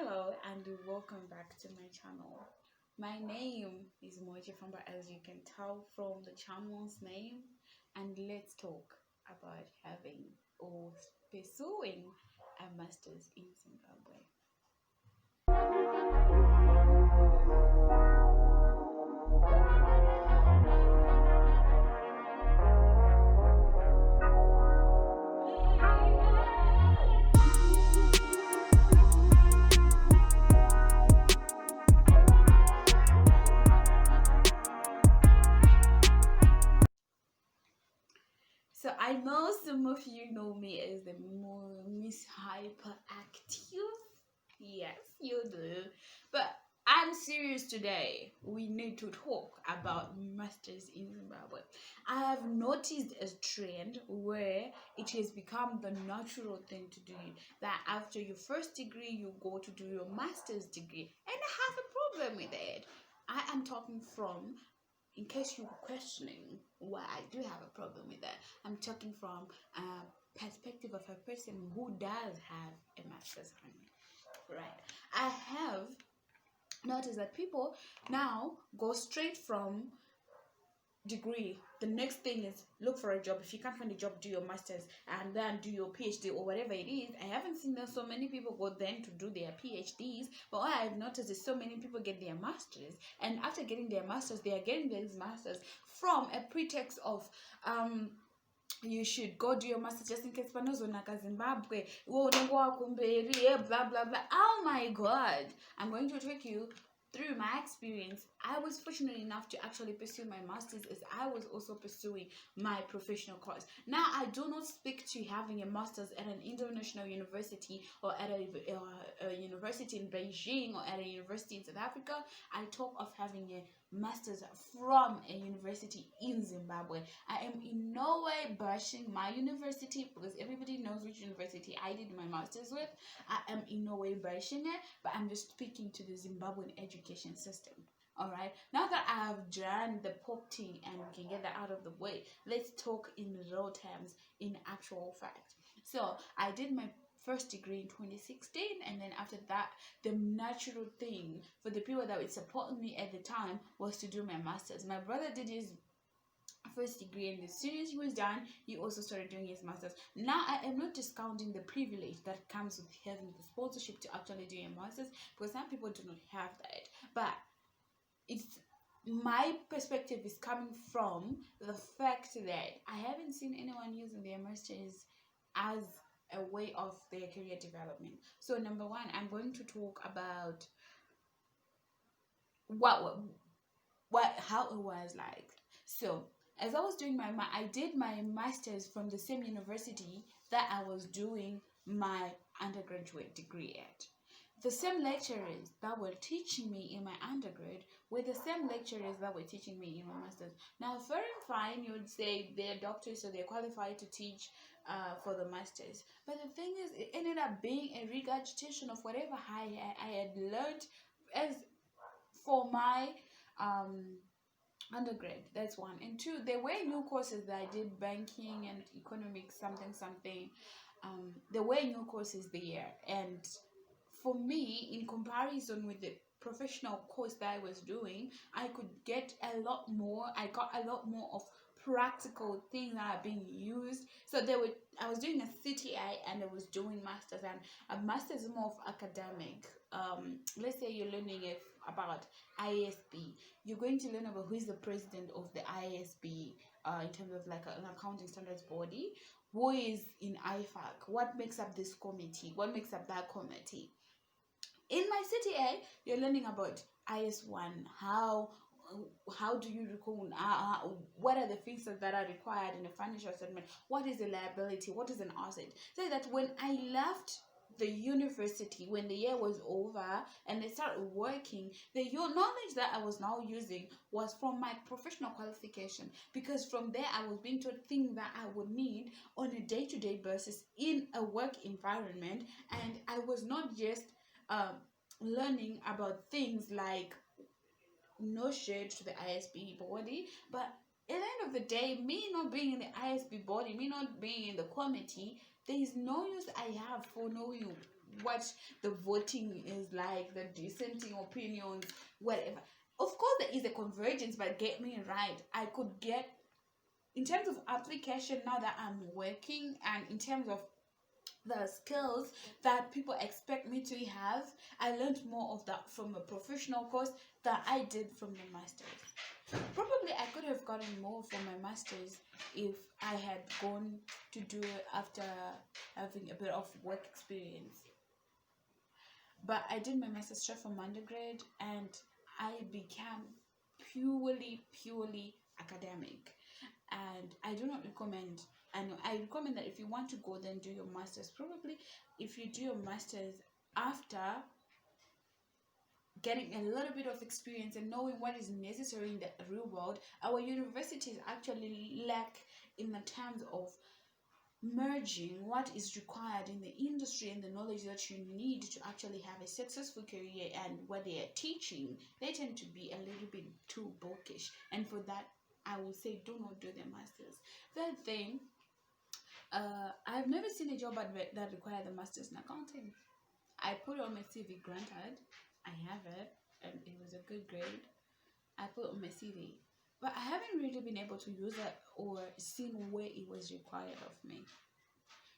Hello and welcome back to my channel. My name is Moji Famba, as you can tell from the channel's name, and let's talk about having or pursuing a master's in Zimbabwe. So I know some of you know me as the Miss Hyperactive. Yes, you do. But I'm serious today. We need to talk about masters in Zimbabwe. I have noticed a trend where it has become the natural thing to do that after your first degree you go to do your master's degree, and I have a problem with it. I am talking from, in case you're questioning why I do have a problem with that, I'm talking from a perspective of a person who does have a master's degree. Right. I have noticed that people now go straight from degree. The next thing is look for a job. If you can't find a job, do your master's and then do your PhD or whatever it is. I haven't seen that so many people go then to do their PhDs, but what I've noticed is so many people get their masters, and after getting their masters, they are getting these masters from a pretext of you should go do your master just in case panozonaka Zimbabwe, blah blah blah. Oh my god, I'm going to take you through my experience. I was fortunate enough to actually pursue my master's as I was also pursuing my professional course. Now, I do not speak to having a master's at an international university or at a university in Beijing or at a university in South Africa. I talk of having a master's from a university in Zimbabwe. I am in no way bashing my university because everybody knows which university I did my master's with. I am in no way bashing it, but I'm just speaking to the Zimbabwean education system. All right, now that I have done the poking and we can get that out of the way, let's talk in real terms, in actual fact. So I did my first degree in 2016, and then after that, the natural thing for the people that would support me at the time was to do my master's. My brother did his first degree, and as soon as he was done, he also started doing his master's. Now, I am not discounting the privilege that comes with having the sponsorship to actually do your master's, because some people do not have that. But it's, my perspective is coming from the fact that I haven't seen anyone using their master's as a way of their career development. So number one, I'm going to talk about how it was like. So as I was doing I did my master's from the same university that I was doing my undergraduate degree at. The same lecturers that were teaching me in my undergrad were the same lecturers that were teaching me in my master's. Now, fair and fine, you would say they're doctors, so they're qualified to teach for the masters. But the thing is, it ended up being a regurgitation of whatever I had learned as for my undergrad. That's one. And two, there were new courses that I did, banking and economics, something. There were new courses there, and for me, in comparison with the professional course that I was doing, I could get a lot more. I got a lot more of practical things that are being used. So I was doing a CTI and I was doing masters, and a master's is more of academic. Let's say you're learning about ISB. You're going to learn about who is the president of the ISB in terms of like an accounting standards body, who is in IFAC, what makes up this committee, what makes up that committee. In my CTA, you're learning about IS1, how do you record, what are the things that are required in a financial statement, what is a liability, what is an asset. So that when I left the university, when the year was over and I started working, the knowledge that I was now using was from my professional qualification, because from there I was being taught things that I would need on a day-to-day basis in a work environment, and I was not just learning about things like, no shade to the ISB body, but at the end of the day, me not being in the ISB body, me not being in the committee, there is no use I have for knowing what the voting is like, the dissenting opinions, whatever. Of course, there is a convergence, but get me right. I could get, in terms of application now that I'm working, and in terms of the skills that people expect me to have, I learned more of that from a professional course that I did from the master's. Probably I could have gotten more from my master's if I had gone to do it after having a bit of work experience. But I did my master's straight from undergrad, and I became purely academic. And I do not recommend, and I recommend that if you want to go, then do your master's. Probably if you do your master's after getting a little bit of experience and knowing what is necessary in the real world. Our universities actually lack in the terms of merging what is required in the industry and the knowledge that you need to actually have a successful career, and what they are teaching, they tend to be a little bit too bookish. And for that, I will say do not do the masters. Third thing, I've never seen a job that required the masters in accounting. I put it on my CV, granted, I have it, and it was a good grade. I put it on my CV, but I haven't really been able to use it or seen where it was required of me.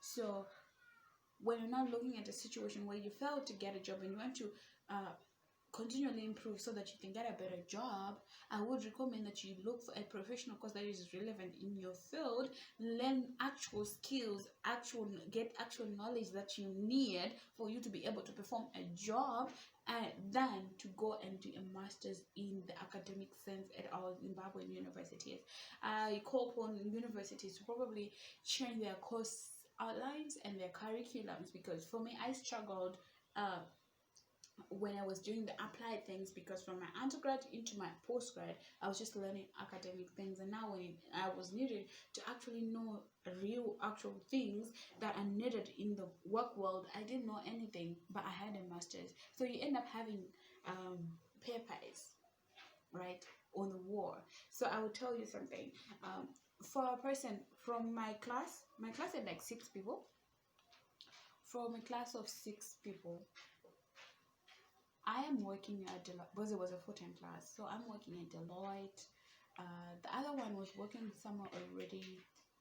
So when you're not looking at a situation where you failed to get a job and you want to continually improve so that you can get a better job, I would recommend that you look for a professional course that is relevant in your field, learn actual skills, get actual knowledge that you need for you to be able to perform a job, and then to go and do a master's in the academic sense at our Zimbabwean universities. I call upon universities to probably change their course outlines and their curriculums, because for me, I struggled when I was doing the applied things, because from my undergrad into my postgrad, I was just learning academic things, and now when I was needed to actually know real actual things that are needed in the work world, I didn't know anything, but I had a master's. So you end up having papers, right, on the wall. So I will tell you something. For a person from my class had like 6 people. From a class of 6 people, I am working at Deloitte, because it was a full-time class. So I'm working at Deloitte. The other one was working somewhere already,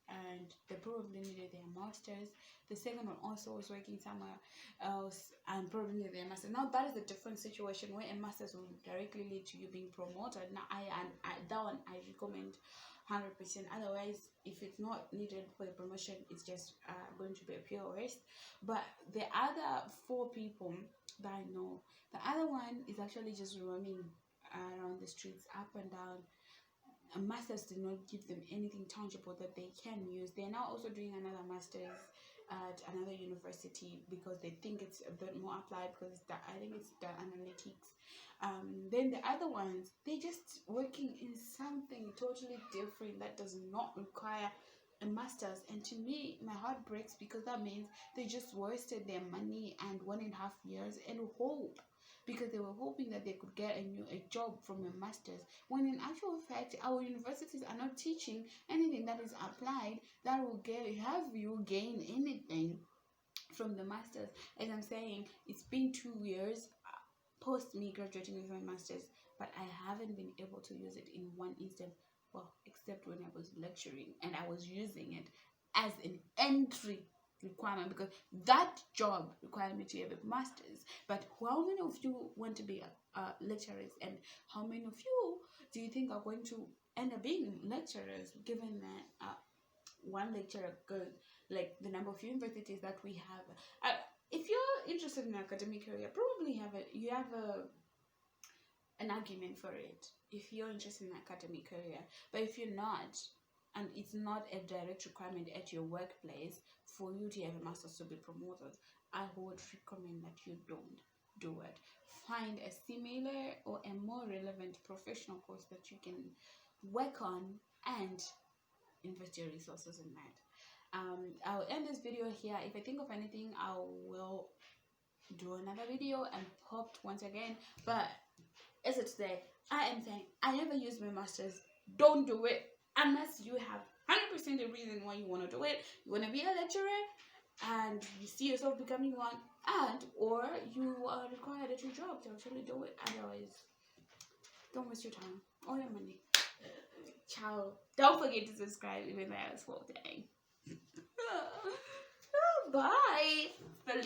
and they probably needed their masters. The second one also was working somewhere else and probably needed their masters. Now that is a different situation where a masters will directly lead to you being promoted. Now that one I recommend 100%. Otherwise, if it's not needed for the promotion, it's just going to be a pure waste. But the other 4 people that I know, the other one is actually just roaming around the streets, up and down. Masters did not give them anything tangible that they can use. They're now also doing another master's at another university because they think it's a bit more applied, because I think it's the analytics. Then the other ones, they're just working in something totally different that does not require a master's. And to me, my heart breaks, because that means they just wasted their money and 1.5 years and hope, because they were hoping that they could get a job from a master's, when in actual fact our universities are not teaching anything that is applied that will have you gain anything from the master's. As I'm saying, it's been 2 years post me graduating with my master's, but I haven't been able to use it in one instant, well, except when I was lecturing and I was using it as an entry requirement, because that job required me to have a master's. But how many of you want to be lecturers, and how many of you do you think are going to end up being lecturers, given that one lecturer goes, like the number of universities that we have? If you're interested in academic career, probably you have an argument for it if you're interested in academic career. But if you're not, and it's not a direct requirement at your workplace for you to have a master's to be promoted, I would recommend that you don't do it. Find a similar or a more relevant professional course that you can work on and invest your resources in that. I'll end this video here. If I think of anything, I will do another video and post once again. But as of today, I am saying I never use my master's. Don't do it unless you have 100% the reason why you want to do it. You want to be a lecturer and you see yourself becoming one. and or you are required at your job to actually do it. Otherwise, don't waste your time or your money. Ciao. Don't forget to subscribe even though I was full day. Bye. Feliz